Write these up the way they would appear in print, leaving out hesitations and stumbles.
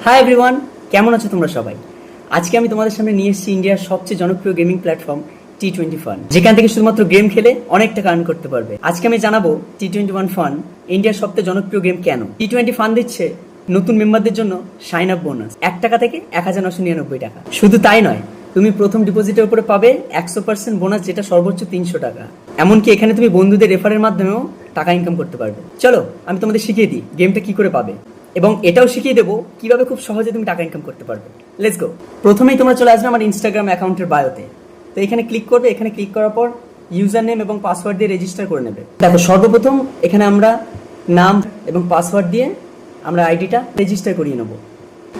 Hi everyone, কেমন আছো তোমরা সবাই? আজকে আমি তোমাদের সামনে নিয়ে এসেছি ইন্ডিয়ার সবচেয়ে জনপ্রিয় গেমিং প্ল্যাটফর্ম T20 ফান, যেখান থেকে শুধুমাত্র গেম খেলে অনেক টাকা আর্ন করতে পারবে। আজকে আমি জানাবো T21 ফান ইন্ডিয়ার সবচেয়ে জনপ্রিয় গেম কেন। T20 ফান দিচ্ছে নতুন মেম্বারদের জন্য সাইন আপ বোনাস 1 টাকা থেকে 1999 টাকা। শুধু তাই নয়, তুমি প্রথম ডিপোজিটের উপরে পাবে 100% বোনাস, যেটা সর্বোচ্চ 300 টাকা। এমনকি এখানে তুমি বন্ধুদের রেফারের মাধ্যমেও টাকা ইনকাম করতে পারবে। চলো আমি তোমাদের শিখিয়ে দিই গেমটা কি করে পাবে, এবং এটাও শিখিয়ে দেবো কিভাবে খুব সহজে তুমি টাকা ইনকাম করতে পারবে। Let's go. প্রথমেই তোমরা চলে আসবে আমার ইনস্টাগ্রাম অ্যাকাউন্টের বায়োতে। তো এখানে ক্লিক করবে। এখানে ক্লিক করার পর ইউজার নেম এবং পাসওয়ার্ড দিয়ে রেজিস্টার করে নেবে। দেখো, সর্বপ্রথম এখানে আমরা নাম এবং পাসওয়ার্ড দিয়ে আমরা আইডিটা রেজিস্টার করিয়ে নেবো।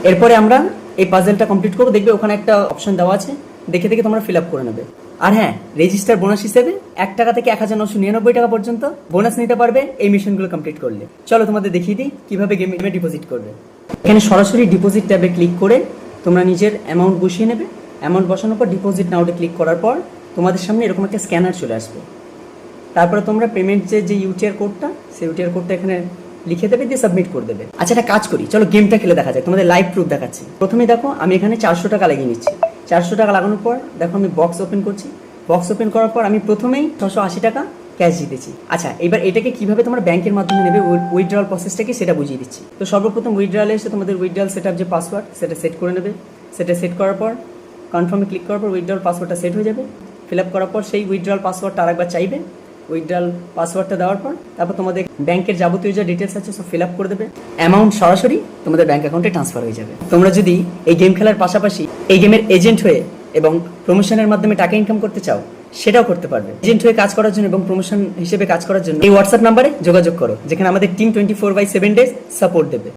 এরপরে আমরা এই পাজেলটা কমপ্লিট করবো। দেখবে ওখানে একটা অপশন দেওয়া আছে, দেখে দেখে তোমরা ফিল আপ করে নেবে। আর হ্যাঁ, রেজিস্টার বোনাস হিসেবে 1 টাকা থেকে 1999 টাকা পর্যন্ত বোনাস নিতে পারবে এই মিশনগুলো কমপ্লিট করলে। চলো তোমাদের দেখিয়ে দিই কিভাবে গেমে ডিপোজিট করবে। এখানে সরাসরি ডিপোজিট ট্যাবে ক্লিক করে তোমরা নিজের অ্যামাউন্ট বসিয়ে নেবে। অ্যামাউন্ট বসানোর পর ডিপোজিট নাওতে ক্লিক করার পর তোমাদের সামনে এরকম একটা স্ক্যানার চলে আসবে। তারপরে তোমরা পেমেন্ট যে ইউটিআর কোডটা, সেই ইউটিআর কোডটা এখানে লিখে দেবে, দিয়ে সাবমিট করে দেবে। আচ্ছা, একটা কাজ করি, চলো গেমটা খেলে দেখা যায়। তোমাদের লাইভ প্রুফ দেখাচ্ছি। প্রথমে দেখো, আমি এখানে 400 টাকা লাগিয়ে নিচ্ছি। 400 টাকা লাগানোর পর দেখো আমি বক্স ওপেন করছি। বক্স ওপেন করার পর আমি প্রথমেই 680 টাকা ক্যাশ জিতেছি। আচ্ছা, এবার এটাকে কিভাবে তোমরা ব্যাংকের মাধ্যমে নেবে, উইথড্রল প্রসেসটাকে সেটা বুঝিয়ে দিচ্ছি। তো সর্বপ্রথম উইথড্রলে এসে তোমাদের উইথড্রল সেটআপ যে পাসওয়ার্ড, সেটা সেট করে নেবে। সেটা সেট করার পর কনফার্মে ক্লিক করার পর উইথড্রল পাসওয়ার্ডটা সেট হয়ে যাবে। ফিল আপ করার পর সেই উইথড্রল পাসওয়ার্ডটা আরেকবার চাইবে। উইথড্রল পাসওয়ার্ডটা দেওয়ার পর তারপর তোমাদের ব্যাংকের যাবতীয় যা ডিটেলস আছে সব ফিল আপ করে দেবে। অ্যামাউন্ট সরাসরি তোমাদের ব্যাংক অ্যাকাউন্টে ট্রান্সফার হয়ে যাবে। তোমরা যদি এই গেম খেলার পাশাপাশি এই গেমের এজেন্ট হয়ে এবং প্রমোশনের মাধ্যমে টাকা ইনকাম করতে চাও, সেটাও করতে পারবে। এজেন্ট হয়ে কাজ করার জন্য এবং প্রমোশন হিসেবে কাজ করার জন্য এই হোয়াটসঅ্যাপ নাম্বারে যোগাযোগ করো, যেখানে আমাদের টিম 24/7 ডেজ সাপোর্ট দেবে।